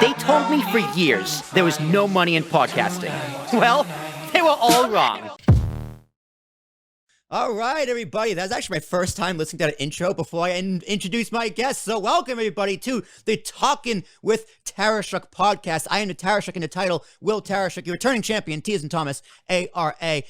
They told me for years there was no money in podcasting. Well, they were all wrong. All right, everybody. That's actually my first time listening to that intro before I introduce my guest. So welcome, everybody, to the Talking with Tarashuk podcast. I am the Tarashuk in the title, Will Tarashuk, your returning champion, T as in Thomas, A-R-A-S-H-U-K.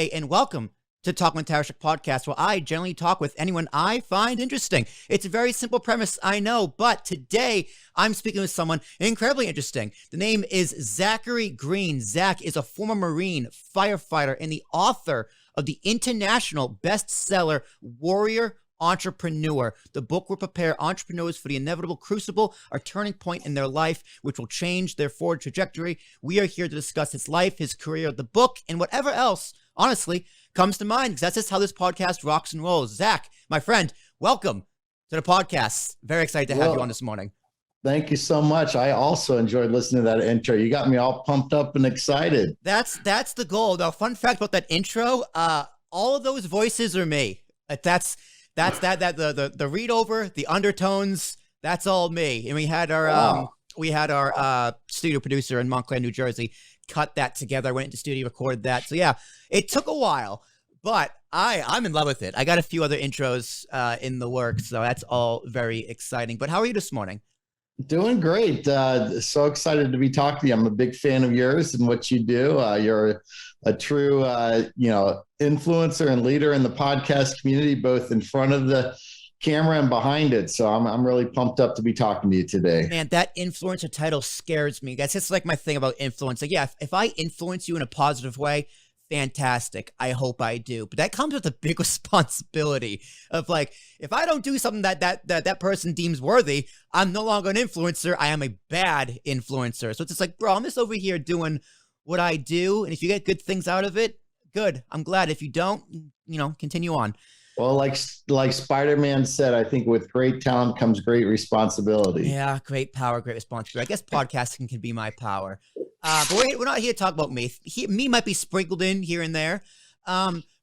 And welcome to Talking with Tarashuk podcast, where I generally talk with anyone I find interesting. It's a very simple premise, I know, but today I'm speaking with someone incredibly interesting. The name is Zachary Green. Zach is a former Marine, firefighter, and the author of the international bestseller Warrior Entrepreneur. The book will prepare entrepreneurs for the inevitable crucible, a turning point in their life, which will change their forward trajectory. We are here to discuss his life, his career, the book, and whatever else, honestly, comes to mind, because that's just how this podcast rocks and rolls. Zach, my friend, welcome to the podcast. Very excited to have you on this morning. Thank you so much. I also enjoyed listening to that intro. You got me all pumped up and excited. That's the goal. Now, fun fact about that intro, all of those voices are me. That's the read over, the undertones, that's all me. And we had our studio producer in Montclair, New Jersey, cut that together. I went into studio, recorded that. So yeah, it took a while, but I'm in love with it. I got a few other intros in the works, so that's all very exciting. But how are you this morning? Doing great. So excited to be talking to you. I'm a big fan of yours and what you do. You're a true, influencer and leader in the podcast community, both in front of the camera and behind it. So I'm really pumped up to be talking to you today. Man, that influencer title scares me. That's just like my thing about influence. Like, yeah, if I influence you in a positive way, fantastic. I hope I do. But that comes with a big responsibility of, like, if I don't do something that person deems worthy, I'm no longer an influencer. I am a bad influencer. So it's just like, bro, I'm just over here doing what I do. And if you get good things out of it, good. I'm glad. If you don't, continue on. Well, like Spider-Man said, I think with great talent comes great responsibility. Yeah, great power, great responsibility. I guess podcasting can be my power. But we're not here to talk about me. Me might be sprinkled in here and there.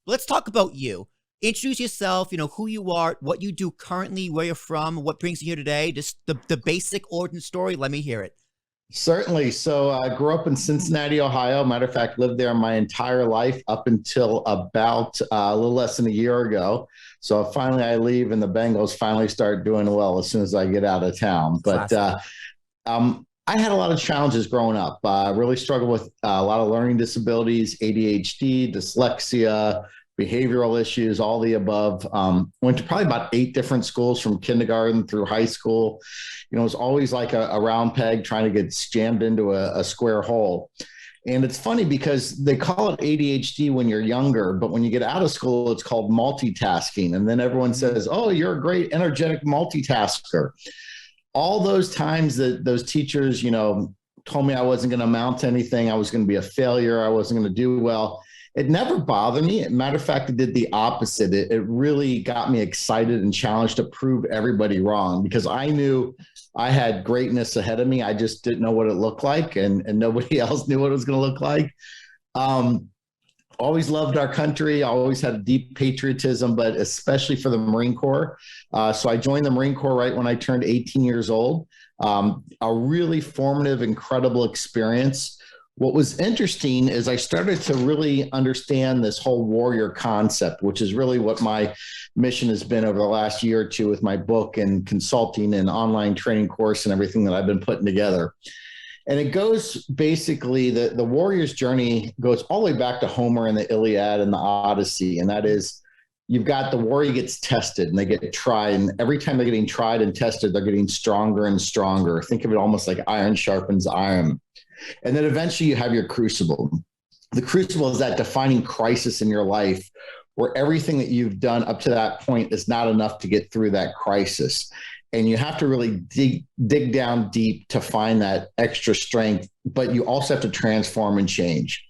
Let's talk about you. Introduce yourself, who you are, what you do currently, where you're from, what brings you here today. Just the basic origin story. Let me hear it. Certainly. So I grew up in Cincinnati, Ohio. Matter of fact, lived there my entire life up until about a little less than a year ago. So finally I leave and the Bengals finally start doing well as soon as I get out of town. But I had a lot of challenges growing up. I really struggled with a lot of learning disabilities, ADHD, dyslexia, behavioral issues, all the above. Went to probably about 8 different schools from kindergarten through high school. It was always like a round peg trying to get jammed into a square hole. And it's funny because they call it ADHD when you're younger, but when you get out of school, it's called multitasking. And then everyone says, oh, you're a great energetic multitasker. All those times that those teachers, told me I wasn't going to amount to anything, I was going to be a failure, I wasn't going to do well, it never bothered me. Matter of fact, it did the opposite. It really got me excited and challenged to prove everybody wrong, because I knew I had greatness ahead of me. I just didn't know what it looked like, and nobody else knew what it was going to look like. Always loved our country. I always had a deep patriotism, but especially for the Marine Corps. So I joined the Marine Corps right when I turned 18 years old. A really formative, incredible experience. What was interesting is I started to really understand this whole warrior concept, which is really what my mission has been over the last year or two with my book and consulting and online training course and everything that I've been putting together. And it goes basically, the warrior's journey goes all the way back to Homer and the Iliad and the Odyssey. And that is, you've got the warrior gets tested and they get tried. And every time they're getting tried and tested, they're getting stronger and stronger. Think of it almost like iron sharpens iron. And then eventually you have your crucible. The crucible is that defining crisis in your life where everything that you've done up to that point is not enough to get through that crisis. And you have to really dig down deep to find that extra strength, but you also have to transform and change.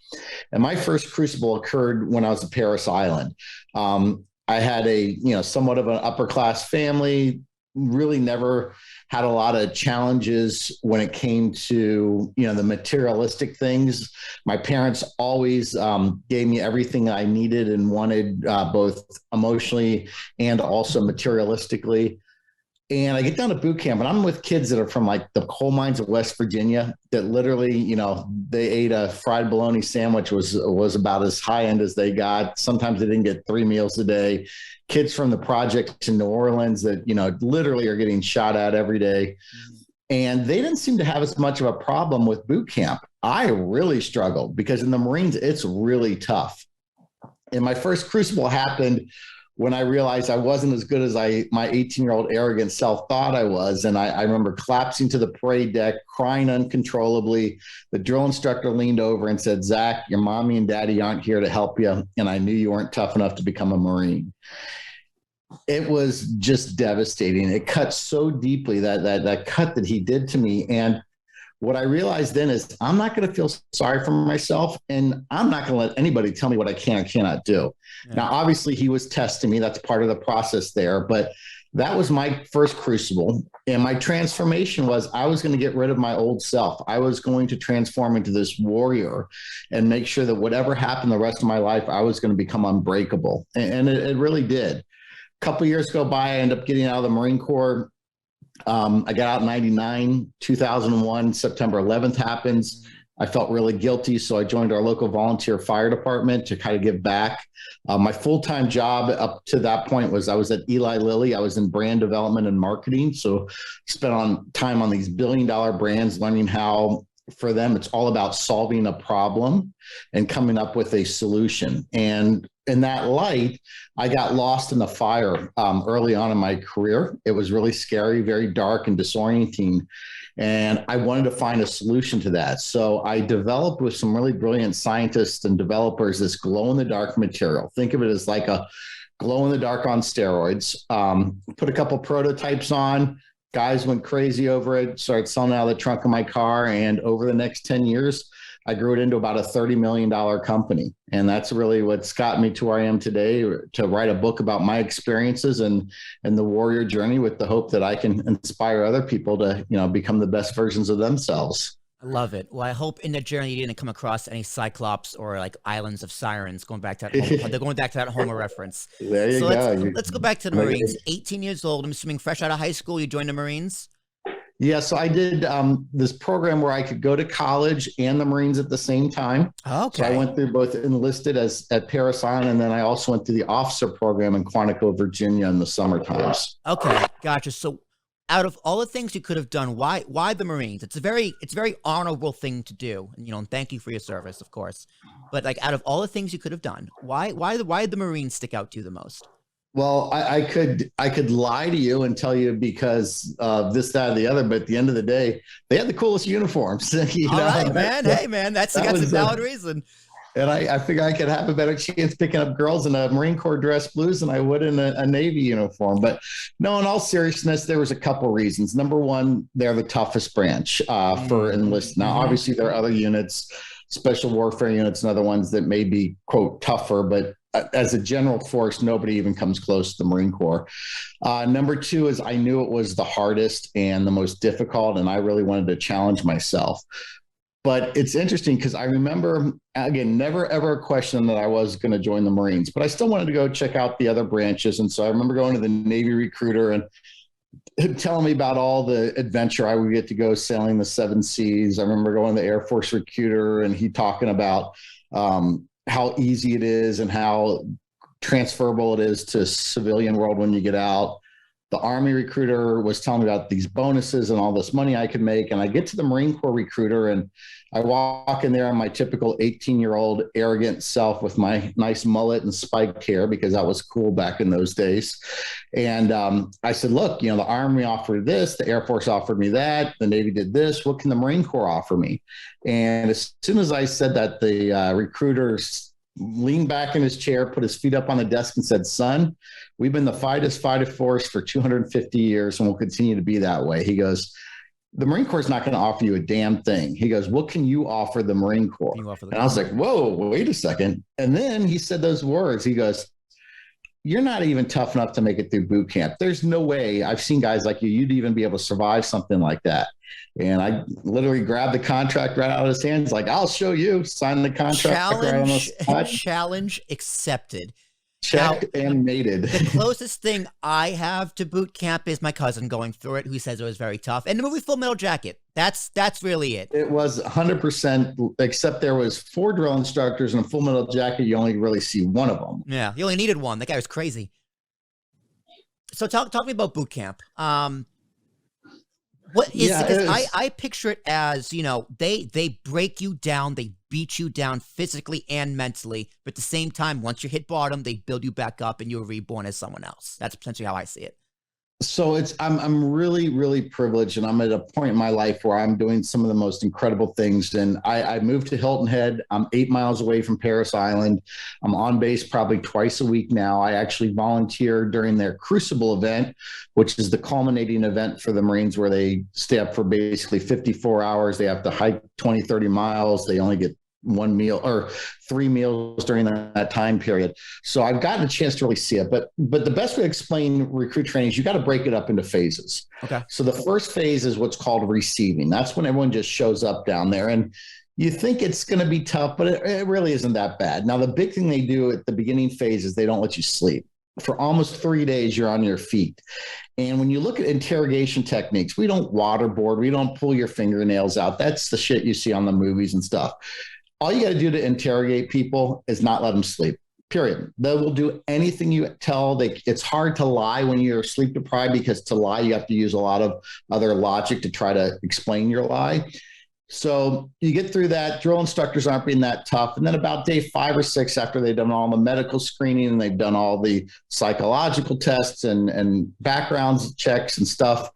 And my first crucible occurred when I was at Paris Island. I had somewhat of an upper class family, really never had a lot of challenges when it came to, the materialistic things. My parents always gave me everything I needed and wanted, both emotionally and also materialistically. And I get down to boot camp and I'm with kids that are from like the coal mines of West Virginia that literally, they ate a fried bologna sandwich was about as high end as they got. Sometimes they didn't get 3 meals a day. Kids from the projects in New Orleans that, literally are getting shot at every day. And they didn't seem to have as much of a problem with boot camp. I really struggled because in the Marines, it's really tough. And my first crucible happened when I realized I wasn't as good as my 18-year-old arrogant self thought I was. And I remember collapsing to the parade deck, crying uncontrollably. The drill instructor leaned over and said, "Zach, your mommy and daddy aren't here to help you. And I knew you weren't tough enough to become a Marine." It was just devastating. It cut so deeply, that cut that he did to me. And what I realized then is I'm not going to feel sorry for myself, and I'm not going to let anybody tell me what I can or cannot do. Yeah. Now, obviously, he was testing me. That's part of the process there. But that was my first crucible. And my transformation was I was going to get rid of my old self. I was going to transform into this warrior and make sure that whatever happened the rest of my life, I was going to become unbreakable. And it really did. A couple of years go by, I ended up getting out of the Marine Corps. I got out in 99, 2001, September 11th happens. I felt really guilty. So I joined our local volunteer fire department to kind of give back. My full-time job up to that point was I was at Eli Lilly. I was in brand development and marketing. So spent time on these billion-dollar brands, learning how for them, it's all about solving a problem and coming up with a solution. And in that light, I got lost in the fire early on in my career. It was really scary, very dark and disorienting. And I wanted to find a solution to that. So I developed with some really brilliant scientists and developers this glow-in-the-dark material. Think of it as like a glow-in-the-dark on steroids. Put a couple prototypes on. Guys went crazy over it, started selling out of the trunk of my car. And over the next 10 years, I grew it into about a $30 million company. And that's really what's got me to where I am today, to write a book about my experiences and the warrior journey, with the hope that I can inspire other people to, become the best versions of themselves. I love it. Well, I hope in the journey you didn't come across any Cyclops or like Islands of Sirens, going back to that they're going back to that Homer reference. There you go. Let's go back to the Marines. 18 years old, I'm assuming fresh out of high school, you joined the Marines? Yeah, so I did this program where I could go to college and the Marines at the same time. Okay. So I went through both enlisted at Paris Island, and then I also went through the officer program in Quantico, Virginia in the summer times. Okay, gotcha. So out of all the things you could have done, why the Marines? It's a very honorable thing to do. And, and thank you for your service, of course. But like out of all the things you could have done, why did the Marines stick out to you the most? Well, I could lie to you and tell you because of this, that, or the other, but at the end of the day, they had the coolest uniforms. All right, man. Hey, man, that's a valid reason. And I figure I could have a better chance picking up girls in a Marine Corps dress blues than I would in a Navy uniform. But no, in all seriousness, there was a couple of reasons. Number one, they're the toughest branch for enlist. Now, obviously, there are other units, special warfare units and other ones that may be, quote, tougher, but as a general force, nobody even comes close to the Marine Corps. Number two is I knew it was the hardest and the most difficult, and I really wanted to challenge myself. But it's interesting because I remember, again, never ever a question that I was going to join the Marines, but I still wanted to go check out the other branches. And so I remember going to the Navy recruiter and telling me about all the adventure I would get to go sailing the 7 seas. I remember going to the Air Force recruiter and he talking about how easy it is and how transferable it is to civilian world when you get out. The Army recruiter was telling me about these bonuses and all this money I could make. And I get to the Marine Corps recruiter and I walk in there on my typical 18-year-old arrogant self with my nice mullet and spiked hair, because that was cool back in those days. And I said, look, the Army offered this, the Air Force offered me that, the Navy did this. What can the Marine Corps offer me? And as soon as I said that, the recruiter leaned back in his chair, put his feet up on the desk and said, son, we've been the finest fighter force for 250 years and will continue to be that way. He goes, the Marine Corps is not going to offer you a damn thing. He goes, what can you offer the Marine Corps? And I was like, whoa, wait a second. And then he said those words. He goes, you're not even tough enough to make it through boot camp. There's no way I've seen guys like you, you'd even be able to survive something like that. And I literally grabbed the contract right out of his hands, like, I'll show you, sign the contract. Challenge accepted. Checked and mated. The closest thing I have to boot camp is my cousin going through it, who says it was very tough. And the movie Full Metal Jacket. That's really it. It was 100%, except there was 4 drill instructors, and a Full Metal Jacket, you only really see one of them. Yeah, you only needed one. That guy was crazy. So talk to me about boot camp. What is, I picture it as, you know, they break you down, they beat you down physically and mentally, but at the same time, once you hit bottom, they build you back up and you're reborn as someone else. That's potentially how I see it. So I'm really, really privileged, and I'm at a point in my life where I'm doing some of the most incredible things. And I moved to Hilton Head. I'm 8 miles away from Paris Island. I'm on base probably twice a week now. I actually volunteer during their Crucible event, which is the culminating event for the Marines, where they stay up for basically 54 hours. They have to hike 20, 30 miles. They only get 1 meal or 3 meals during that time period. So I've gotten a chance to really see it. But the best way to explain recruit training is you got to break it up into phases. Okay. So the first phase is what's called receiving. That's when everyone just shows up down there. And you think it's going to be tough, but it really isn't that bad. Now, the big thing they do at the beginning phase is they don't let you sleep. For almost 3 days, you're on your feet. And when you look at interrogation techniques, we don't waterboard. We don't pull your fingernails out. That's the shit you see on the movies and stuff. All you got to do to interrogate people is not let them sleep, period. They will do anything you tell. It's hard to lie when you're sleep deprived, because to lie, you have to use a lot of other logic to try to explain your lie. So you get through that. Drill instructors aren't being that tough. And then about day 5 or 6, after they've done all the medical screening and they've done all the psychological tests and backgrounds checks and stuff,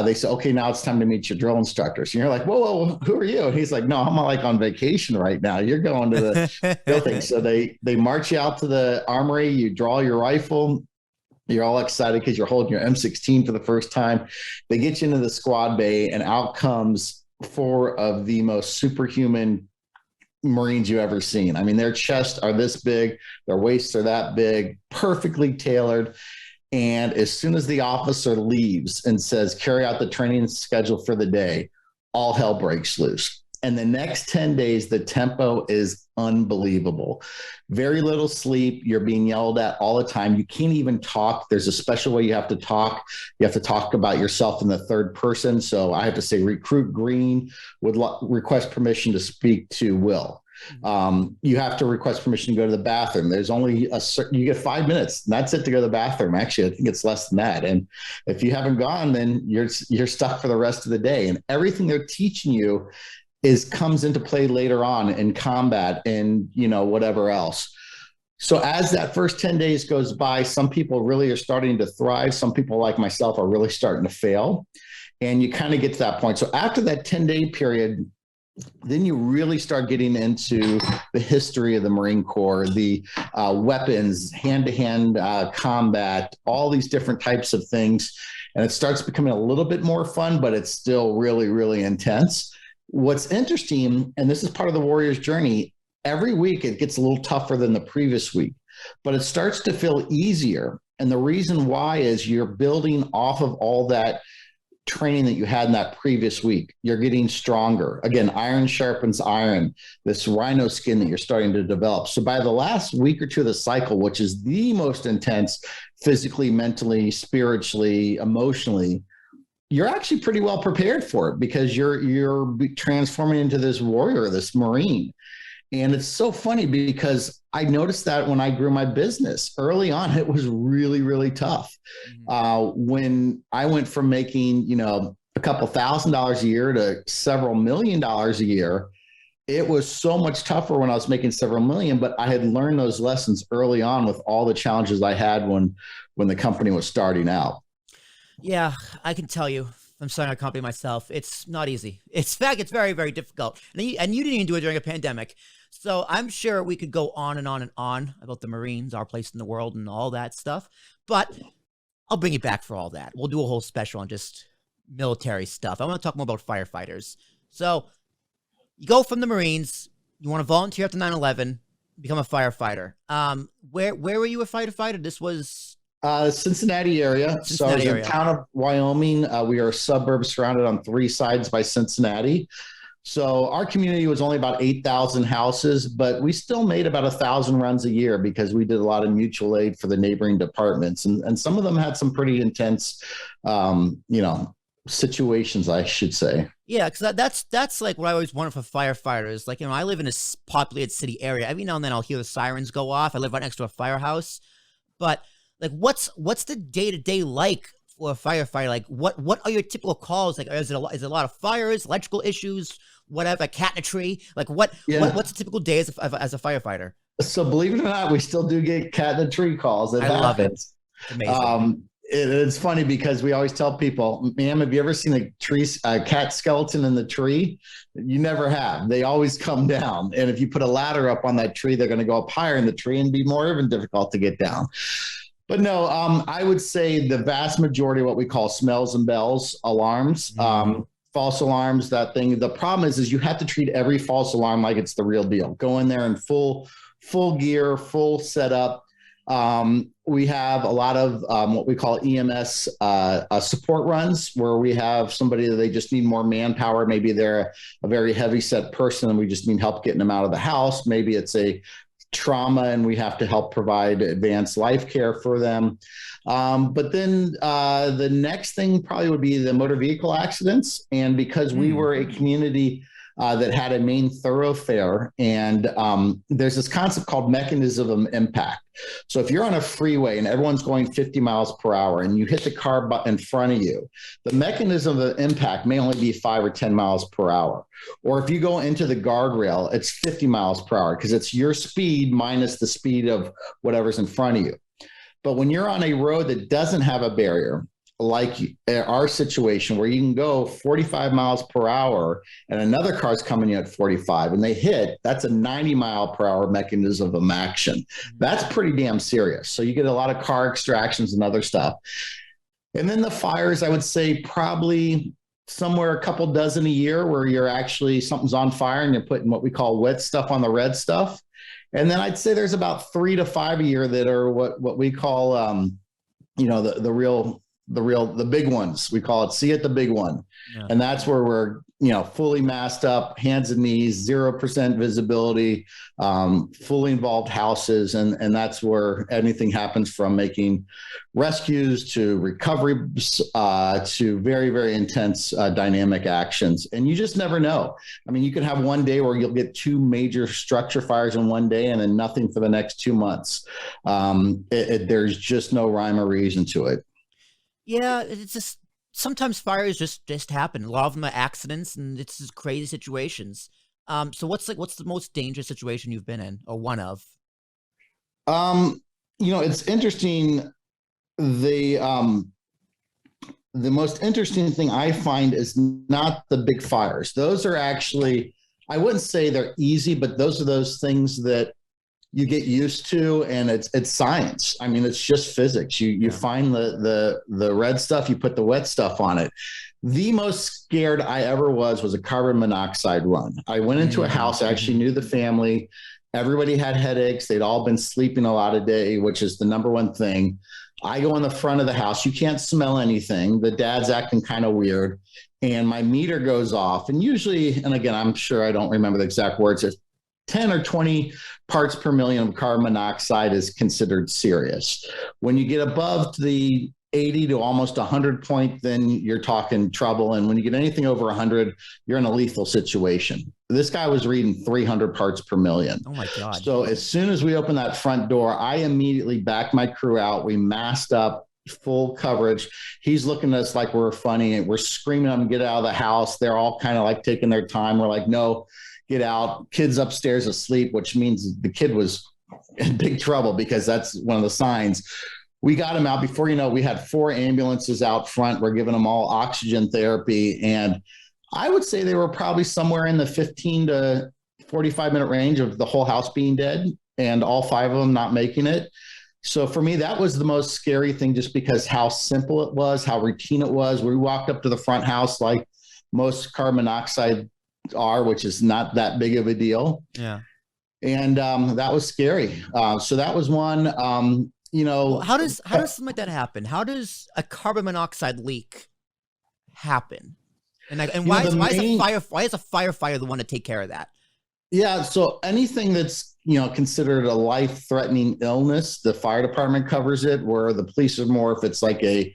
they say, okay, now it's time to meet your drill instructors. And you're like, whoa, who are you? And he's like, no, I'm like on vacation right now. You're going to the drill thing. So they march you out to the armory. You draw your rifle. You're all excited because you're holding your M16 for the first time. They get you into the squad bay, and out comes 4 of the most superhuman Marines you've ever seen. I mean, their chests are this big, their waists are that big, perfectly tailored. And as soon as the officer leaves and says, carry out the training schedule for the day, all hell breaks loose. And the next 10 days, the tempo is unbelievable. Very little sleep. You're being yelled at all the time. You can't even talk. There's a special way you have to talk. You have to talk about yourself in the third person. So I have to say, Recruit Green would request permission to speak to Will. You have to request permission to go to the bathroom. There's only you get 5 minutes, and that's it to go to the bathroom. Actually, I think it's less than that. And if you haven't gone, then you're stuck for the rest of the day. And everything they're teaching you comes into play later on in combat and, whatever else. So as that first 10 days goes by, some people really are starting to thrive. Some people like myself are really starting to fail. And you kind of get to that point. So after that 10-day period, then you really start getting into the history of the Marine Corps, the weapons, hand-to-hand combat, all these different types of things. And it starts becoming a little bit more fun, but it's still really, really intense. What's interesting, and this is part of the warrior's journey, every week it gets a little tougher than the previous week, but it starts to feel easier. And the reason why is you're building off of all that training that you had in that previous week. You're getting stronger. Again, iron sharpens iron, this rhino skin that you're starting to develop. So by the last week or two of the cycle, which is the most intense physically, mentally, spiritually, emotionally, you're actually pretty well prepared for it, because you're transforming into this warrior, this Marine. And it's so funny, because I noticed that when I grew my business early on, it was really, really tough. When I went from making, a couple $1,000s a year to several $1 million a year, it was so much tougher when I was making several million, but I had learned those lessons early on with all the challenges I had when the company was starting out. Yeah, I can tell you, I'm starting a company myself. It's not easy. In fact, it's very, very difficult. And you didn't even do it during a pandemic. So I'm sure we could go on and on and on about the Marines, our place in the world, and all that stuff. But I'll bring you back for all that. We'll do a whole special on just military stuff. I want to talk more about firefighters. So you go from the Marines, you want to volunteer after 9/11, become a firefighter. Where were you a firefighter? This was... Cincinnati area. So I was in town of Wyoming. We are a suburb surrounded on 3 sides by Cincinnati. So our community was only about 8,000 houses, but we still made about 1,000 runs a year because we did a lot of mutual aid for the neighboring departments. And some of them had some pretty intense, situations, I should say. Yeah, because that's like what I always wanted for firefighters. Like, I live in a populated city area. Every now and then I'll hear the sirens go off. I live right next to a firehouse. But like, what's the day-to-day like for a firefighter? Like, what are your typical calls? Like, is it a lot of fires, electrical issues, whatever, a cat in a tree? Like, what's a typical day as a firefighter? So believe it or not, we still do get cat in the tree calls. I love it. It's amazing. It's funny because we always tell people, ma'am, have you ever seen a cat skeleton in the tree? You never have. They always come down. And if you put a ladder up on that tree, they're going to go up higher in the tree and be more even difficult to get down. But no, I would say the vast majority of what we call smells and bells alarms, false alarms, that thing. The problem is you have to treat every false alarm like it's the real deal. Go in there in full gear, full setup. We have a lot of what we call EMS support runs where we have somebody that they just need more manpower. Maybe they're a very heavy set person and we just need help getting them out of the house. Maybe it's a trauma and we have to help provide advanced life care for them. But then the next thing probably would be the motor vehicle accidents. And because we were a community that had a main thoroughfare. And there's this concept called mechanism of impact. So if you're on a freeway and everyone's going 50 miles per hour and you hit the car in front of you, the mechanism of impact may only be 5 or 10 miles per hour. Or if you go into the guardrail, it's 50 miles per hour because it's your speed minus the speed of whatever's in front of you. But when you're on a road that doesn't have a barrier, like our situation where you can go 45 miles per hour and another car's coming in at 45 and they hit, that's a 90 mile per hour mechanism of action. That's pretty damn serious. So you get a lot of car extractions and other stuff. And then the fires, I would say probably somewhere a couple dozen a year where you're actually something's on fire and you're putting what we call wet stuff on the red stuff. And then I'd say there's about 3 to 5 a year that are what we call, the big ones. We call it see it the big one. Yeah. And that's where we're fully masked up, hands and knees, 0% visibility, fully involved houses, and that's where anything happens from making rescues to recovery to very, very intense dynamic actions. And you just never know. I mean, you could have one day where you'll get 2 major structure fires in one day and then nothing for the next 2 months. There's just no rhyme or reason to it. Yeah, it's just sometimes fires just happen. A lot of them are accidents, and it's just crazy situations. So what's the most dangerous situation you've been in, or one of? It's interesting. The most interesting thing I find is not the big fires. Those are actually, I wouldn't say they're easy, but those are those things that you get used to, and it's science. I mean, it's just physics. You find the red stuff, you put the wet stuff on it. The most scared I ever was a carbon monoxide run. I went into a house, I actually knew the family. Everybody had headaches. They'd all been sleeping a lot of day, which is the number one thing. I go in the front of the house. You can't smell anything. The dad's acting kind of weird. And my meter goes off. And usually, and again, I'm sure I don't remember the exact words, it's 10 or 20 parts per million of carbon monoxide is considered serious. When you get above the 80 to almost 100 point, then you're talking trouble. And when you get anything over 100, you're in a lethal situation. This guy was reading 300 parts per million. Oh my God. So as soon as we opened that front door, I immediately backed my crew out. We masked up, full coverage. He's looking at us like we're funny and we're screaming at him, get out of the house. They're all kind of like taking their time. We're like, no, get out. Kid's upstairs asleep, which means the kid was in big trouble because that's one of the signs. We got him out. Before you know, we had 4 ambulances out front. We're giving them all oxygen therapy. And I would say they were probably somewhere in the 15 to 45-minute range of the whole house being dead and all 5 of them not making it. So for me, that was the most scary thing, just because how simple it was, how routine it was. We walked up to the front house like most carbon monoxide are, which is not that big of a deal. Yeah. And that was scary. So that was one. How does something like that happen? How does a carbon monoxide leak happen? And You know, why is a firefighter the one to take care of that? Yeah. So anything that's, considered a life-threatening illness, the fire department covers it, where the police are more if it's like a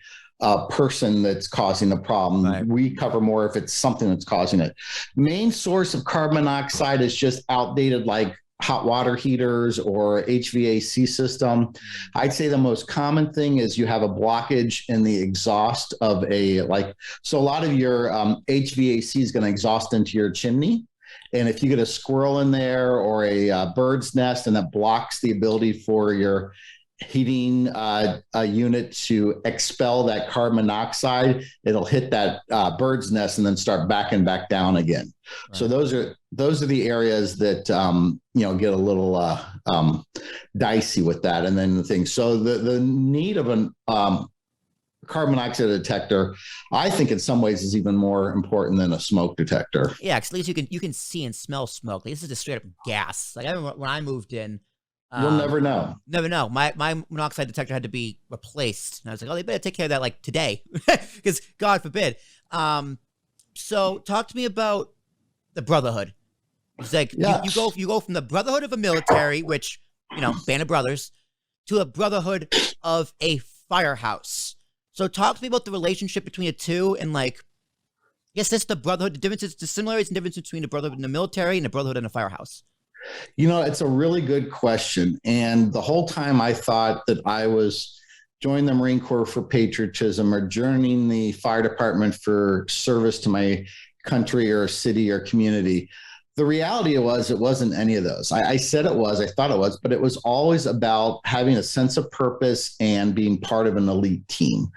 person that's causing the problem. Right. We cover more if it's something that's causing it. Main source of carbon monoxide is just outdated, like hot water heaters or HVAC system. I'd say the most common thing is you have a blockage in the exhaust of so a lot of your HVAC is going to exhaust into your chimney. And if you get a squirrel in there or a bird's nest, and that blocks the ability for your heating unit to expel that carbon monoxide, it'll hit that bird's nest and then start backing back down again. Right. So those are the areas that get a little dicey with that. And then the thing, so the need of an carbon monoxide detector, I think in some ways is even more important than a smoke detector. Yeah, because at least you can see and smell smoke. Like, this is just straight up gas. Like, I remember when I moved in. You'll never know. Never know. My monoxide detector had to be replaced. And I was like, oh, they better take care of that like today, because God forbid. So talk to me about the brotherhood. It's like you go from the brotherhood of a military, which, band of brothers, to a brotherhood of a firehouse. So talk to me about the relationship between the two, and like, yes, this the brotherhood, the differences, the similarities and differences between the brotherhood in the military and the brotherhood in a firehouse. It's a really good question. And the whole time I thought that I was joining the Marine Corps for patriotism or joining the fire department for service to my country or city or community. The reality was it wasn't any of those. I said it was, I thought it was, but it was always about having a sense of purpose and being part of an elite team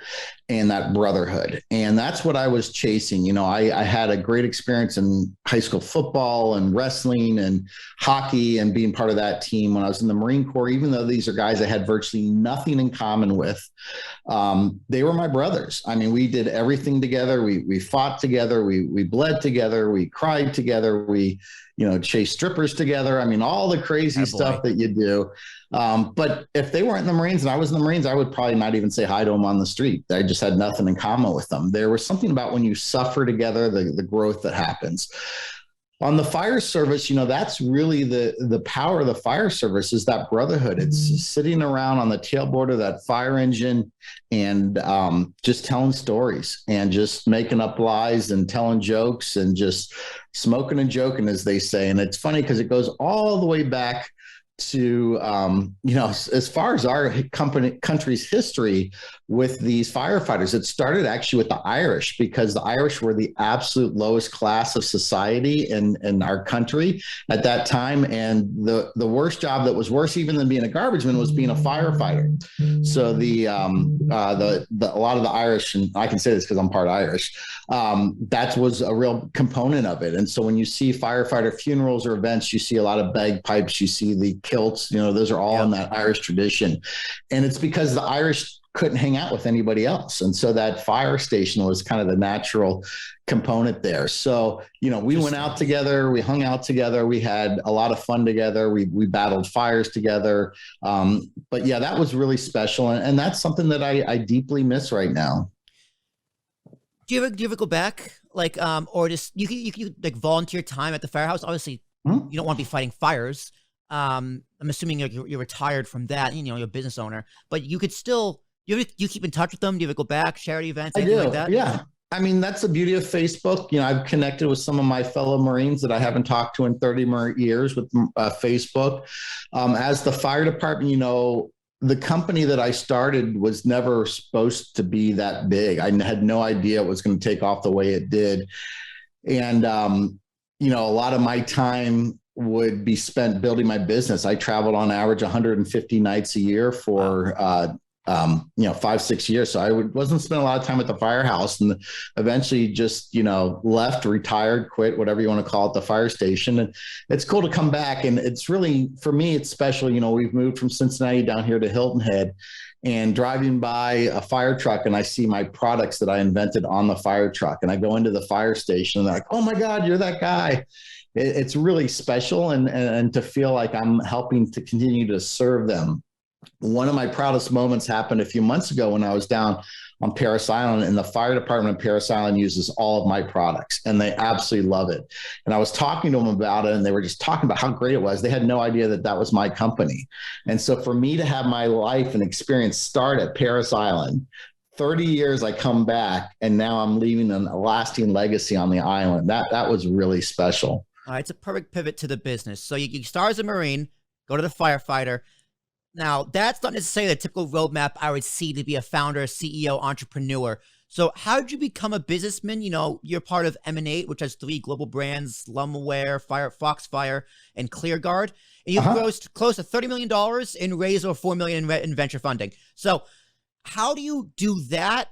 and that brotherhood. And that's what I was chasing. I had a great experience in high school football and wrestling and hockey and being part of that team when I was in the Marine Corps. Even though these are guys I had virtually nothing in common with, they were my brothers. I mean, we did everything together. We fought together. We bled together. We cried together. We chase strippers together. I mean, all the crazy stuff that you do. But if they weren't in the Marines and I was in the Marines, I would probably not even say hi to them on the street. I just had nothing in common with them. There was something about when you suffer together, the growth that happens. On the fire service, that's really the power of the fire service is that brotherhood. It's sitting around on the tailboard of that fire engine and just telling stories and just making up lies and telling jokes and just smoking and joking, as they say. And it's funny because it goes all the way back to, as far as our country's history with these firefighters. It started actually with the Irish, because the Irish were the absolute lowest class of society in our country at that time. And the worst job that was worse even than being a garbage man was being a firefighter. So a lot of the Irish, and I can say this because I'm part Irish, that was a real component of it. And so when you see firefighter funerals or events, you see a lot of bagpipes, you see the kilts, those are all in that Irish tradition. And it's because the Irish couldn't hang out with anybody else. And so that fire station was kind of the natural component there. So, we went out together, we hung out together, we had a lot of fun together, we battled fires together. But yeah, that was really special. And that's something that I deeply miss right now. Do you ever go back, like, or just you can like volunteer time at the firehouse? Obviously, you don't want to be fighting fires. I'm assuming you're retired from that. You're a business owner, but you could still. You keep in touch with them? Do you ever go back, charity events, anything like that? Yeah. I mean, that's the beauty of Facebook. I've connected with some of my fellow Marines that I haven't talked to in 30 more years with Facebook. As the fire department, the company that I started was never supposed to be that big. I had no idea it was going to take off the way it did. And, a lot of my time would be spent building my business. I traveled on average 150 nights a year for 5-6 years. So I wasn't spending a lot of time at the firehouse, and eventually just, left, retired, quit, whatever you want to call it, the fire station. And it's cool to come back. And it's really, for me, it's special. We've moved from Cincinnati down here to Hilton Head, and driving by a fire truck and I see my products that I invented on the fire truck. And I go into the fire station and they're like, oh my God, you're that guy. It's really special. And to feel like I'm helping to continue to serve them. One of my proudest moments happened a few months ago when I was down on Paris Island, and the fire department of Paris Island uses all of my products, and they absolutely love it. And I was talking to them about it, and they were just talking about how great it was. They had no idea that that was my company. And so for me to have my life and experience start at Paris Island, 30 years I come back, and now I'm leaving a lasting legacy on the island. That was really special. All right, it's a perfect pivot to the business. So you start as a Marine, go to the firefighter. Now, that's not necessarily the typical roadmap I would see to be a founder, CEO, entrepreneur. So how did you become a businessman? You know, you're part of Emanate, which has 3 global brands, Lumaware, Foxfire, and ClearGuard. And you've grossed close to $30 million and raised over $4 million in venture funding. So how do you do that?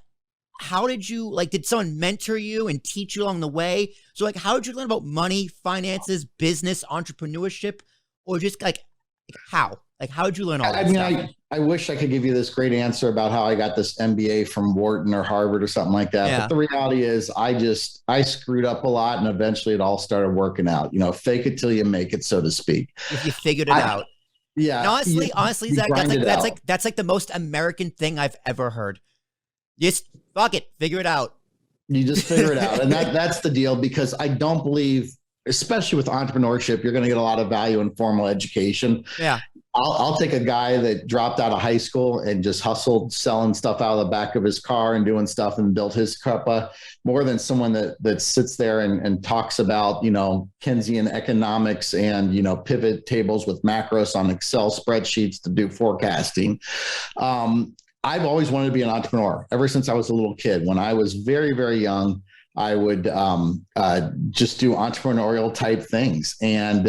How did you, like, did someone mentor you and teach you along the way? So, like, how did you learn about money, finances, business, entrepreneurship, or just, like how? Like, how did you learn all that stuff? I wish I could give you this great answer about how I got this MBA from Wharton or Harvard or something like that. Yeah. But the reality is I screwed up a lot, and eventually it all started working out. You know, fake it till you make it, so to speak. If you figured it out. Yeah. And honestly, Zach, that's like the most American thing I've ever heard. Just fuck it, figure it out. You just figure it out. And that's the deal, because I don't believe, especially with entrepreneurship, you're going to get a lot of value in formal education. Yeah. I'll take a guy that dropped out of high school and just hustled selling stuff out of the back of his car and doing stuff and built his cuppa, more than someone that sits there and talks about, you know, Keynesian economics and, you know, pivot tables with macros on Excel spreadsheets to do forecasting. I've always wanted to be an entrepreneur ever since I was a little kid. When I was very, very young, I would just do entrepreneurial type things. And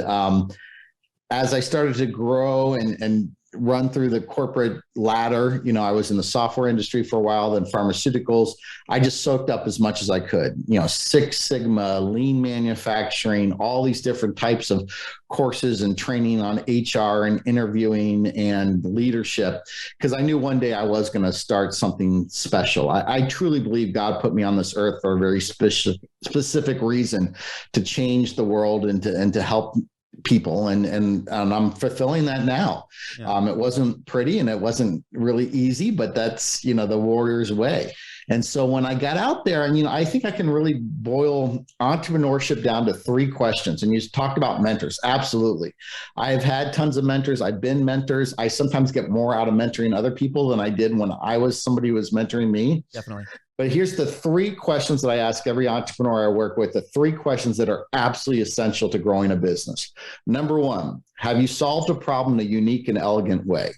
as I started to grow and run through the corporate ladder, you know, I was in the software industry for a while, then pharmaceuticals. I just soaked up as much as I could, you know, Six Sigma, lean manufacturing, all these different types of courses and training on HR and interviewing and leadership, because I knew one day I was going to start something special. I truly believe God put me on this earth for a very specific reason, to change the world and to help people, and I'm fulfilling that now. Yeah. It wasn't pretty and it wasn't really easy, but that's, you know, the warrior's way. And so when I got out there, and, you know, I think I can really boil entrepreneurship down to 3 questions. And you talked about mentors. Absolutely. I've had tons of mentors. I've been mentors. I sometimes get more out of mentoring other people than I did when I was somebody who was mentoring me. Definitely. But here's the 3 questions that I ask every entrepreneur I work with, the 3 questions that are absolutely essential to growing a business. Number 1, have you solved a problem in a unique and elegant way?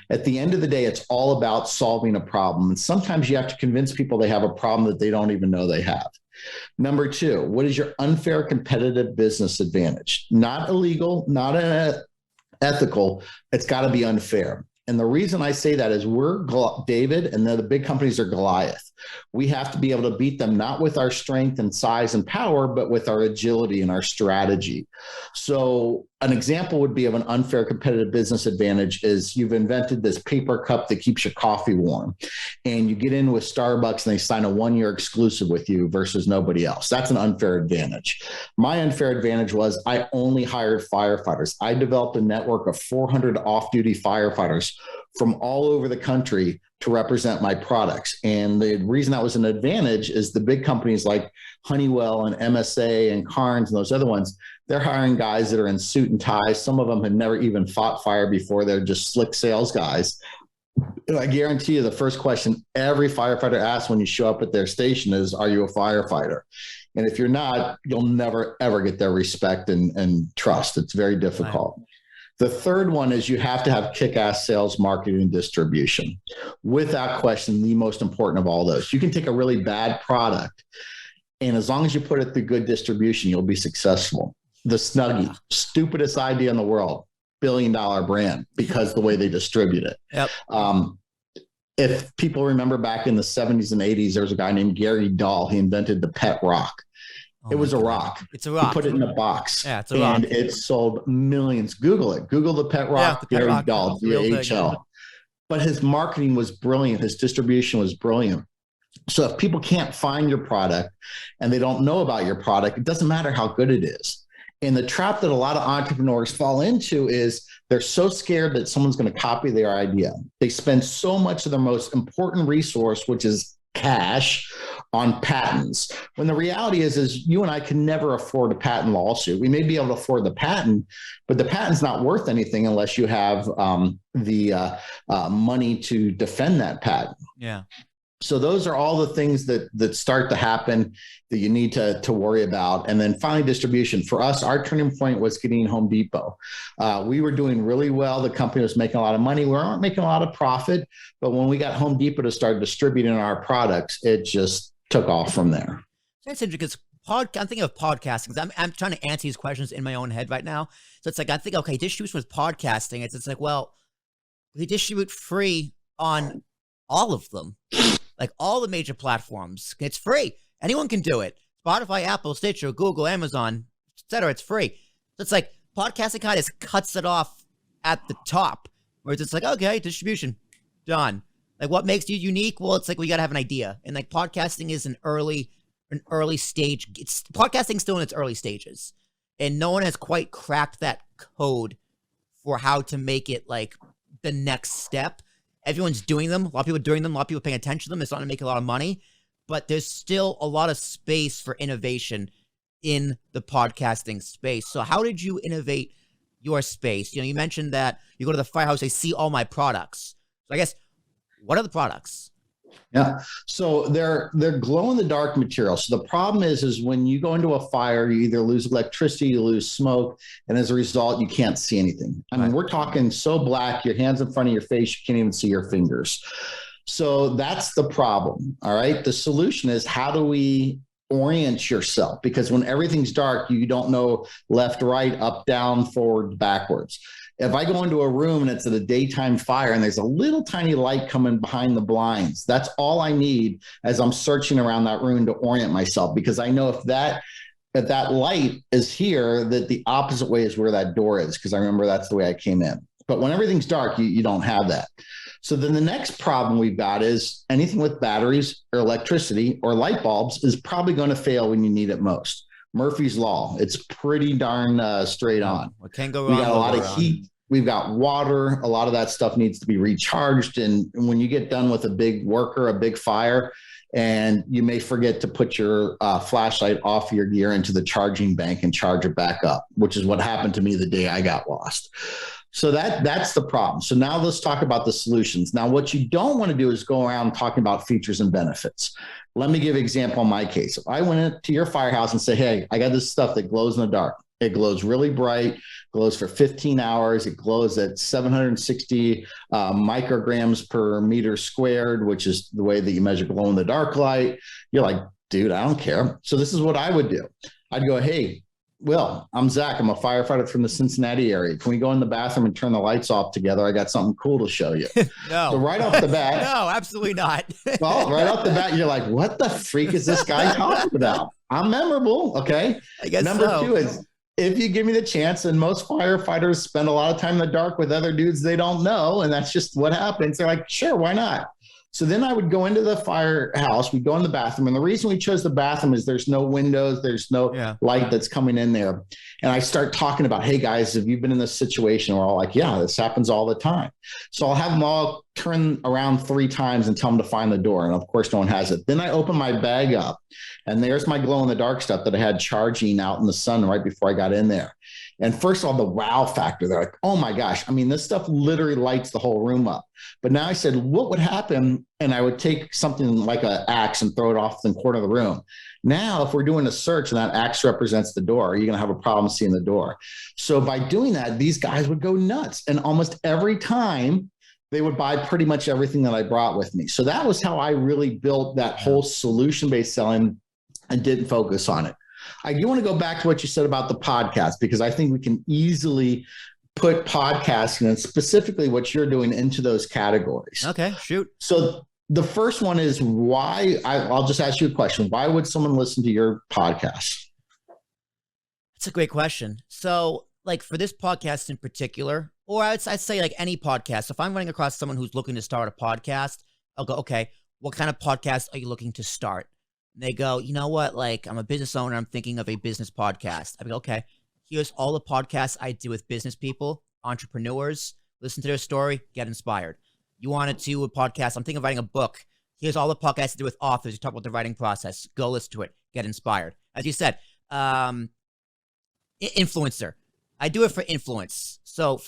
At the end of the day, it's all about solving a problem. And sometimes you have to convince people they have a problem that they don't even know they have. Number 2, what is your unfair competitive business advantage? Not illegal, not ethical. It's got to be unfair. And the reason I say that is we're David, and the big companies are Goliath. We have to be able to beat them, not with our strength and size and power, but with our agility and our strategy. So an example would be of an unfair competitive business advantage is you've invented this paper cup that keeps your coffee warm, and you get in with Starbucks and they sign a 1-year exclusive with you versus nobody else. That's an unfair advantage. My unfair advantage was I only hired firefighters. I developed a network of 400 off-duty firefighters from all over the country to represent my products. And the reason that was an advantage is the big companies like Honeywell and MSA and Carnes and those other ones, they're hiring guys that are in suit and ties. Some of them had never even fought fire before. They're just slick sales guys. And I guarantee you the first question every firefighter asks when you show up at their station is, are you a firefighter? And if you're not, you'll never, ever get their respect and trust. It's very difficult. Right. The third one is you have to have kick-ass sales, marketing, and distribution. Without question, the most important of all those. You can take a really bad product, and as long as you put it through good distribution, you'll be successful. The Snuggie, stupidest idea in the world, billion-dollar brand because the way they distribute it. Yep. If people remember back in the 70s and 80s, there was a guy named Gary Dahl. He invented the pet rock. It was a rock. It's a rock. He put it in a box. Yeah, it's a rock. And it sold millions. Google it. Google the pet rock, yeah, Gary Dahl, DHL. But his marketing was brilliant. His distribution was brilliant. So if people can't find your product and they don't know about your product, it doesn't matter how good it is. And the trap that a lot of entrepreneurs fall into is they're so scared that someone's going to copy their idea. They spend so much of their most important resource, which is cash on patents. When the reality is you and I can never afford a patent lawsuit. We may be able to afford the patent, but the patent's not worth anything unless you have the money to defend that patent. Yeah. So those are all the things that start to happen that you need to worry about. And then finally, distribution. For us, our turning point was getting Home Depot. We were doing really well. The company was making a lot of money. We weren't making a lot of profit. But when we got Home Depot to start distributing our products, it just took off from there. That's interesting because I'm thinking of podcasting. I'm trying to answer these questions in my own head right now. So it's like, I think, okay, distribution with podcasting. It's like, well, we distribute free on all of them. Like all the major platforms, it's free. Anyone can do it. Spotify, Apple, Stitcher, Google, Amazon, etc. It's free. So it's like podcasting kind of cuts it off at the top, where it's like, okay, distribution, done. Like what makes you unique? Well, it's like we got to have an idea, and like podcasting is an early stage. Podcasting still in its early stages, and no one has quite cracked that code for how to make it like the next step. Everyone's doing them. A lot of people are doing them. A lot of people are paying attention to them. It's starting to make a lot of money. But there's still a lot of space for innovation in the podcasting space. So how did you innovate your space? You know, you mentioned that you go to the firehouse, they see all my products. So I guess, what are the products? Yeah. So they're glow in the dark material. So the problem is when you go into a fire, you either lose electricity, you lose smoke, and as a result, you can't see anything. I mean, we're talking so black, your hands in front of your face, you can't even see your fingers. So that's the problem. All right. The solution is, how do we orient yourself? Because when everything's dark, you don't know left, right, up, down, forward, backwards. If I go into a room and it's at a daytime fire and there's a little tiny light coming behind the blinds, that's all I need as I'm searching around that room to orient myself, because I know if that light is here, that the opposite way is where that door is, because I remember that's the way I came in. But when everything's dark, you don't have that. So then the next problem we've got is anything with batteries or electricity or light bulbs is probably going to fail when you need it most. Murphy's Law. It's pretty darn straight on. What can go wrong? We got a lot of heat. We've got water. A lot of that stuff needs to be recharged. And when you get done with a big worker, a big fire, and you may forget to put your flashlight off your gear into the charging bank and charge it back up, which is what happened to me the day I got lost. So that's the problem. So now let's talk about the solutions. Now, what you don't want to do is go around talking about features and benefits. Let me give an example in my case. If I went to your firehouse and say, hey, I got this stuff that glows in the dark. It glows really bright, glows for 15 hours. It glows at 760 micrograms per meter squared, which is the way that you measure glow in the dark light. You're like, dude, I don't care. So this is what I would do. I'd go, hey, Will, I'm Zach. I'm a firefighter from the Cincinnati area. Can we go in the bathroom and turn the lights off together? I got something cool to show you. No. So right off the bat. No, absolutely not. Well, right off the bat, you're like, what the freak is this guy talking about? I'm memorable. Okay. I guess Number so. 2 is, if you give me the chance, and most firefighters spend a lot of time in the dark with other dudes they don't know, and that's just what happens. They're like, sure, why not? So then I would go into the firehouse, we'd go in the bathroom. And the reason we chose the bathroom is there's no windows, there's no light that's coming in there. And I start talking about, hey guys, have you been in this situation? We're all like, yeah, this happens all the time. So I'll have them all turn around 3 times and tell them to find the door. And of course, no one has it. Then I open my bag up, and there's my glow in the dark stuff that I had charging out in the sun right before I got in there. And first of all, the wow factor, they're like, oh my gosh, I mean, this stuff literally lights the whole room up. But now I said, what would happen? And I would take something like an axe and throw it off in the corner of the room. Now, if we're doing a search and that axe represents the door, you're going to have a problem seeing the door. So by doing that, these guys would go nuts. And almost every time they would buy pretty much everything that I brought with me. So that was how I really built that whole solution-based selling and didn't focus on it. I do want to go back to what you said about the podcast, because I think we can easily put podcasting and specifically what you're doing into those categories. Okay, shoot. So the first one is why, I'll just ask you a question. Why would someone listen to your podcast? That's a great question. So like for this podcast in particular, or I'd say like any podcast, if I'm running across someone who's looking to start a podcast, I'll go, okay, what kind of podcast are you looking to start? And they go, you know what? Like, I'm a business owner. I'm thinking of a business podcast. I go, okay, here's all the podcasts I do with business people, entrepreneurs. Listen to their story, get inspired. You want to do a podcast? I'm thinking of writing a book. Here's all the podcasts to do with authors. You talk about the writing process. Go listen to it. Get inspired. As you said, influencer. I do it for influence. So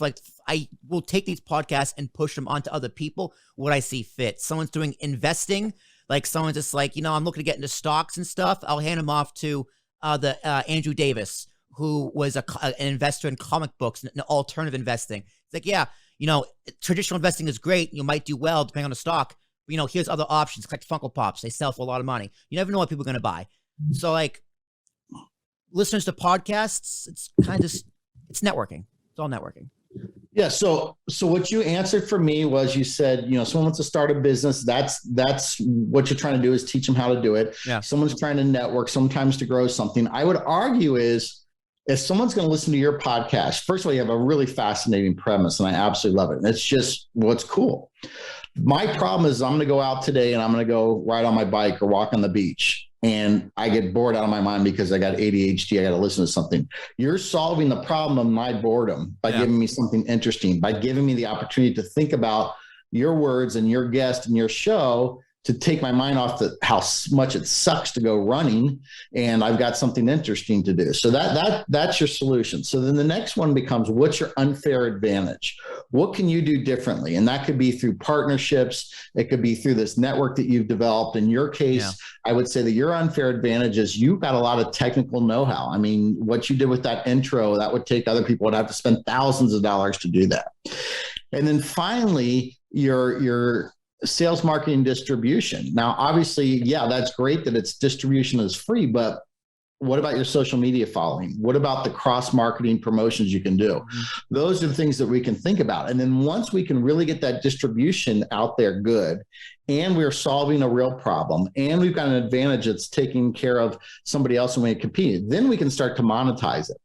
I will take these podcasts and push them onto other people what I see fit. Someone's doing investing, like someone's just like, I'm looking to get into stocks and stuff. I'll hand them off to the Andrew Davis, who was an investor in comic books and alternative investing. It's like, yeah, traditional investing is great. You might do well depending on the stock. But, here's other options. Collect Funko Pops. They sell for a lot of money. You never know what people are going to buy. So like listeners to podcasts, it's kind of it's networking. It's all networking. Yeah. So what you answered for me was you said, someone wants to start a business. That's what you're trying to do is teach them how to do it. Yeah. Someone's trying to network, sometimes to grow something. I would argue is if someone's going to listen to your podcast, first of all, you have a really fascinating premise and I absolutely love it. And it's just what's cool. My problem is I'm going to go out today and I'm going to go ride on my bike or walk on the beach. And I get bored out of my mind because I got ADHD. I got to listen to something. You're solving the problem of my boredom by giving me something interesting, by giving me the opportunity to think about your words and your guest and your show to take my mind off how much it sucks to go running. And I've got something interesting to do. So that's your solution. So then the next one becomes, what's your unfair advantage? What can you do differently? And that could be through partnerships. It could be through this network that you've developed. In your case, I would say that your unfair advantage is you've got a lot of technical know-how. I mean, what you did with that intro, that would take other people would have to spend thousands of dollars to do that. And then finally, your sales, marketing, distribution. Now, obviously, that's great that its distribution is free, but what about your social media following? What about the cross-marketing promotions you can do? Mm-hmm. Those are the things that we can think about. And then once we can really get that distribution out there good, and we're solving a real problem, and we've got an advantage that's taking care of somebody else when we compete, then we can start to monetize it.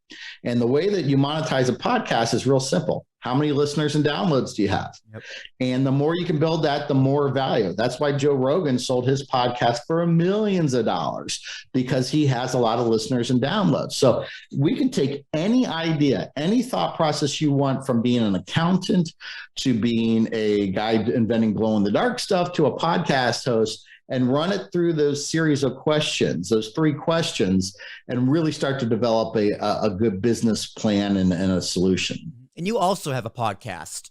And the way that you monetize a podcast is real simple. How many listeners and downloads do you have? Yep. And the more you can build that, the more value. That's why Joe Rogan sold his podcast for millions of dollars, because he has a lot of listeners and downloads. So we can take any idea, any thought process you want, from being an accountant to being a guy inventing glow in the dark stuff to a podcast host, and run it through those series of questions, those 3 questions, and really start to develop a good business plan and a solution. And you also have a podcast.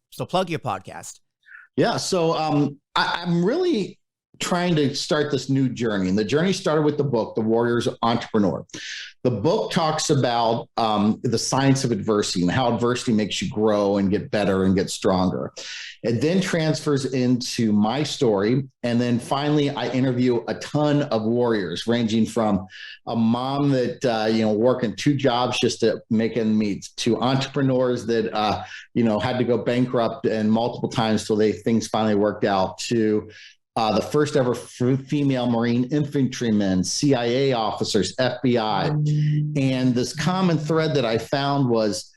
So plug your podcast. Yeah. So I'm really trying to start this new journey. And the journey started with the book, The Warrior's Entrepreneur. The book talks about the science of adversity and how adversity makes you grow and get better and get stronger. It then transfers into my story. And then finally, I interview a ton of warriors, ranging from a mom that, working 2 jobs just to make ends meet, to entrepreneurs that, had to go bankrupt and multiple times till things finally worked out, to the first ever female Marine infantrymen, CIA officers, FBI. And this common thread that I found was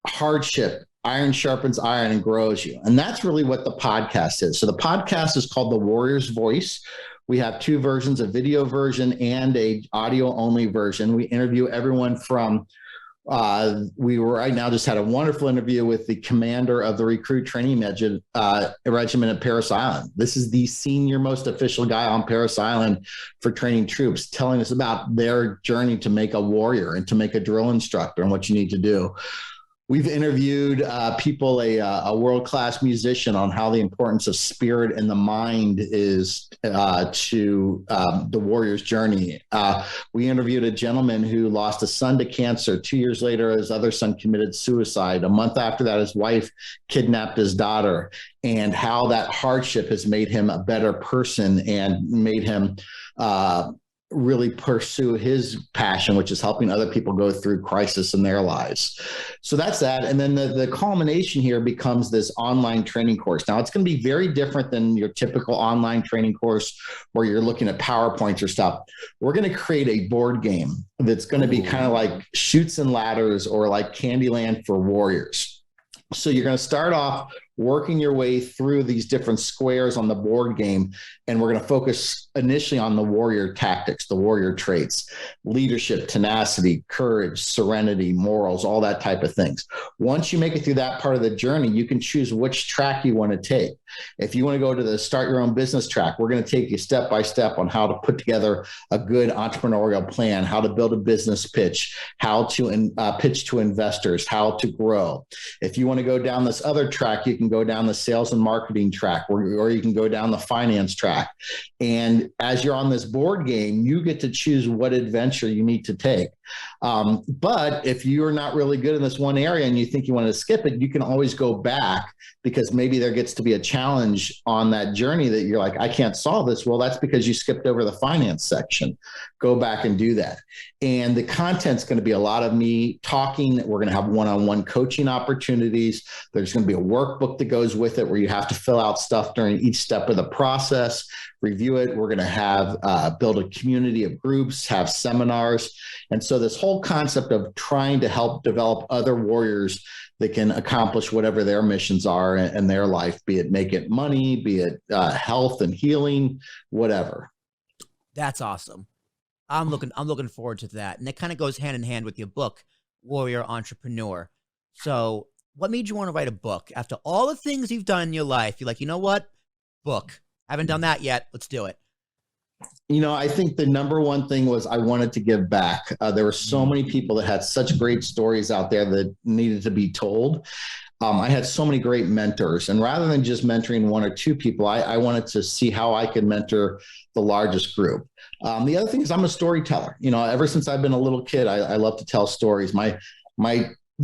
hardship. Iron sharpens iron and grows you. And that's really what the podcast is. So the podcast is called The Warrior's Voice. We have 2 versions, a video version and a audio only version. We interview everyone from right now just had a wonderful interview with the commander of the recruit training regiment at Parris Island. This is the senior most official guy on Parris Island for training troops, telling us about their journey to make a warrior and to make a drill instructor and what you need to do. We've interviewed people, a world-class musician, on how the importance of spirit and the mind is to the warrior's journey. We interviewed a gentleman who lost a son to cancer. 2 years later, his other son committed suicide. A month after that, his wife kidnapped his daughter, and how that hardship has made him a better person and made him really pursue his passion, which is helping other people go through crisis in their lives. So that's that. And then the culmination here becomes this online training course. Now, it's going to be very different than your typical online training course where you're looking at PowerPoints or stuff. We're going to create a board game that's going to be kind of like Chutes and Ladders or like Candyland for warriors. So you're going to start off working your way through these different squares on the board game. And we're going to focus initially on the warrior tactics, the warrior traits, leadership, tenacity, courage, serenity, morals, all that type of things. Once you make it through that part of the journey, you can choose which track you want to take. If you want to go to the start your own business track, we're going to take you step by step on how to put together a good entrepreneurial plan, how to build a business pitch, how to pitch to investors, how to grow. If you want to go down this other track, you can go down the sales and marketing track, or you can go down the finance track. And as you're on this board game, you get to choose what adventure you need to take. But if you're not really good in this one area and you think you want to skip it, you can always go back, because maybe there gets to be a challenge on that journey that you're like, I can't solve this. Well, that's because you skipped over the finance section. Go back and do that. And the content's going to be a lot of me talking. We're going to have one-on-one coaching opportunities. There's going to be a workbook that goes with it where you have to fill out stuff during each step of the process, review it. We're going to have build a community of groups, have seminars. And so this whole concept of trying to help develop other warriors that can accomplish whatever their missions are in their life, be it make it money, be it health and healing, whatever. That's awesome. I'm looking forward to that. And it kind of goes hand in hand with your book, Warrior Entrepreneur. So what made you want to write a book? After all the things you've done in your life, you're like, you know what? Book. I haven't done that yet. Let's do it. You know, I think the number one thing was I wanted to give back. There were so many people that had such great stories out there that needed to be told. I had so many great mentors, and rather than just mentoring one or two people, I wanted to see how I could mentor the largest group. The other thing is I'm a storyteller. You know, ever since I've been a little kid, I love to tell stories. My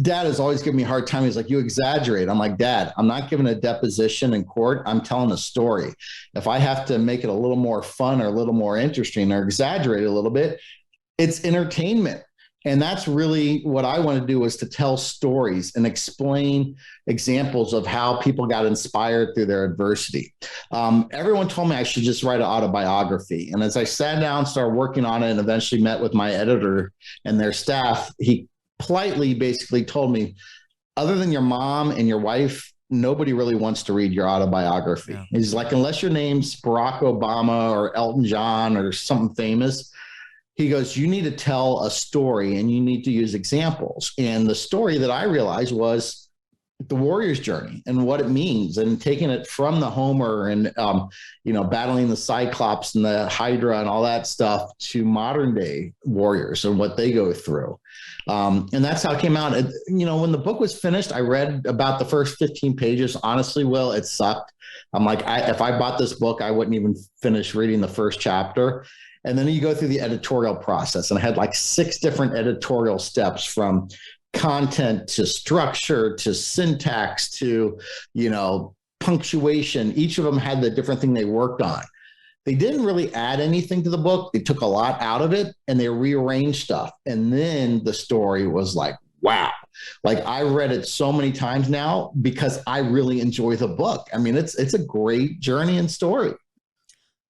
dad has always given me a hard time. He's like, you exaggerate. I'm like, Dad, I'm not giving a deposition in court. I'm telling a story. If I have to make it a little more fun or a little more interesting or exaggerate a little bit, it's entertainment. And that's really what I want to do, is to tell stories and explain examples of how people got inspired through their adversity. Everyone told me I should just write an autobiography. And as I sat down, started working on it, and eventually met with my editor and their staff, he politely basically told me, other than your mom and your wife, nobody really wants to read your autobiography. Yeah. He's like, unless your name's Barack Obama or Elton John or something famous, he goes, you need to tell a story and you need to use examples. And the story that I realized was the warrior's journey and what it means, and taking it from the Homer and, battling the Cyclops and the Hydra and all that stuff to modern day warriors and what they go through. And that's how it came out. When the book was finished, I read about the first 15 pages. Honestly, Will, it sucked. I'm like, if I bought this book, I wouldn't even finish reading the first chapter. And then you go through the editorial process, and I had like 6 different editorial steps, from content to structure to syntax to, punctuation. Each of them had the different thing they worked on. They didn't really add anything to the book. They took a lot out of it and they rearranged stuff. And then the story was like, wow. Like, I read it so many times now because I really enjoy the book. I mean, it's a great journey and story.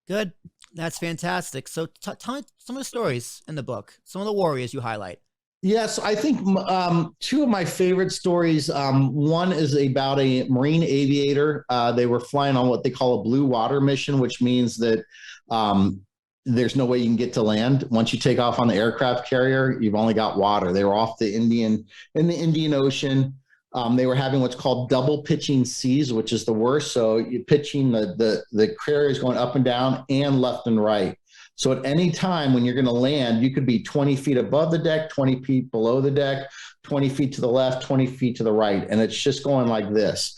Good. That's fantastic. So tell me some of the stories in the book, some of the warriors you highlight. Yes, I think 2 of my favorite stories. One is about a Marine aviator. They were flying on what they call a blue water mission, which means that there's no way you can get to land. Once you take off on the aircraft carrier, you've only got water. They were off in the Indian Ocean. They were having what's called double pitching seas, which is the worst. So you're pitching the carriers going up and down and left and right. So at any time when you're going to land, you could be 20 feet above the deck, 20 feet below the deck, 20 feet to the left, 20 feet to the right. And it's just going like this.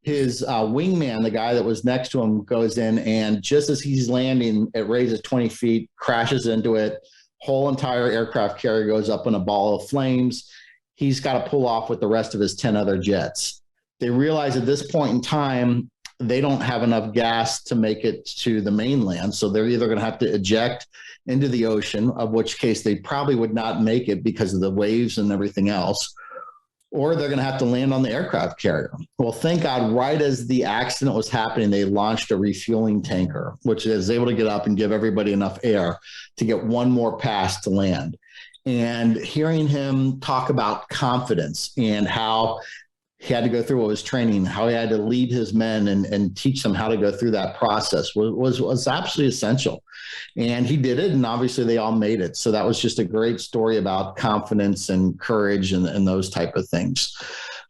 His wingman, the guy that was next to him, goes in, and just as he's landing, it raises 20 feet, crashes into it. Whole entire aircraft carrier goes up in a ball of flames. He's got to pull off with the rest of his 10 other jets. They realize at this point in time, they don't have enough gas to make it to the mainland. So they're either going to have to eject into the ocean, of which case they probably would not make it because of the waves and everything else, or they're going to have to land on the aircraft carrier. Well, thank God, right as the accident was happening, they launched a refueling tanker, which is able to get up and give everybody enough air to get one more pass to land. And hearing him talk about confidence and how he had to go through what was training, how he had to lead his men and teach them how to go through that process was absolutely essential. And he did it, and obviously they all made it. So that was just a great story about confidence and courage and those type of things.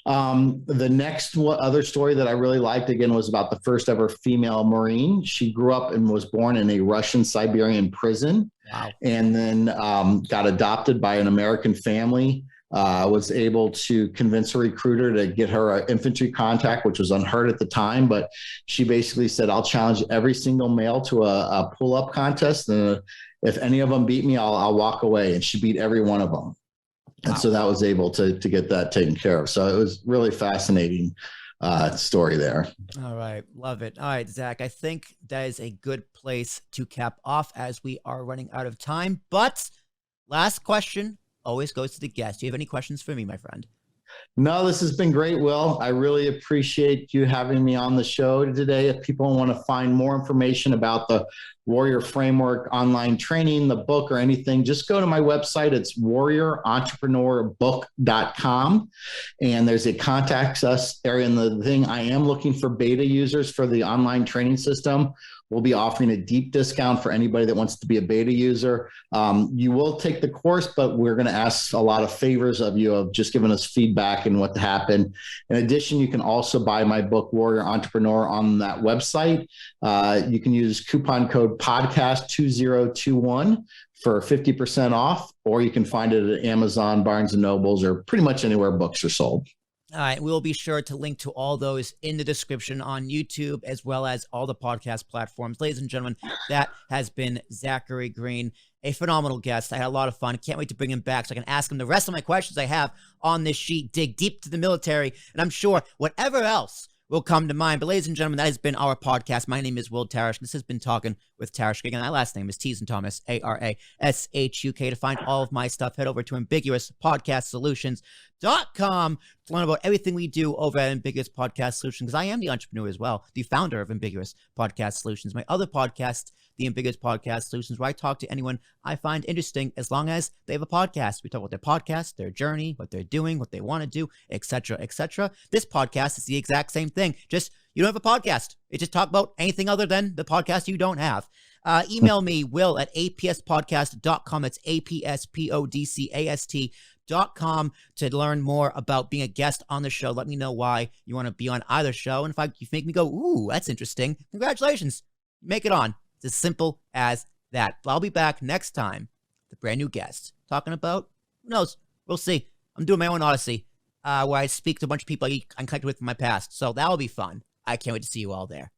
The next other story that I really liked, again, was about the first ever female Marine. She grew up and was born in a Russian Siberian prison. Wow. And then got adopted by an American family. Was able to convince a recruiter to get her an infantry contact, which was unheard at the time. But she basically said, I'll challenge every single male to a pull-up contest. And if any of them beat me, I'll walk away. And she beat every one of them. And so that was able to get that taken care of. So it was really fascinating story there. All right. Love it. All right, Zach, I think that is a good place to cap off as we are running out of time. But last question always goes to the guest. Do you have any questions for me, my friend? No, this has been great, Will. I really appreciate you having me on the show today. If people want to find more information about the Warrior Framework online training, the book, or anything, just go to my website. It's warriorentrepreneurbook.com. And there's a contact us area in the thing. I am looking for beta users for the online training system. We'll be offering a deep discount for anybody that wants to be a beta user. You will take the course, but we're going to ask a lot of favors of you of just giving us feedback and what happened. In addition, you can also buy my book, Warrior Entrepreneur, on that website. You can use coupon code podcast2021 for 50% off, or you can find it at Amazon, Barnes & Nobles, or pretty much anywhere books are sold. All right, we'll be sure to link to all those in the description on YouTube, as well as all the podcast platforms. Ladies and gentlemen, that has been Zachary Green, a phenomenal guest. I had a lot of fun. Can't wait to bring him back so I can ask him the rest of my questions I have on this sheet, dig deep to the military, and I'm sure whatever else will come to mind. But ladies and gentlemen, that has been our podcast. My name is Will Tarashuk. This has been Talking with Tarashuk. Again, my last name is Teason Thomas, Arashuk. To find all of my stuff, head over to ambiguouspodcastsolutions.com to learn about everything we do over at Ambiguous Podcast Solutions, because I am the entrepreneur as well, the founder of Ambiguous Podcast Solutions. My other podcast, the Ambiguous Podcast Solutions, where I talk to anyone I find interesting as long as they have a podcast. We talk about their podcast, their journey, what they're doing, what they want to do, etc., etc. This podcast is the exact same thing. Just you don't have a podcast. It just talk about anything other than the podcast you don't have. Email me, Will, at apspodcast.com. It's apspodcast.com to learn more about being a guest on the show. Let me know why you want to be on either show. And if you make me go, ooh, that's interesting, congratulations. Make it on. It's as simple as that. I'll be back next time with a brand new guest talking about, who knows? We'll see. I'm doing my own Odyssey where I speak to a bunch of people I'm connected with from my past. So that'll be fun. I can't wait to see you all there.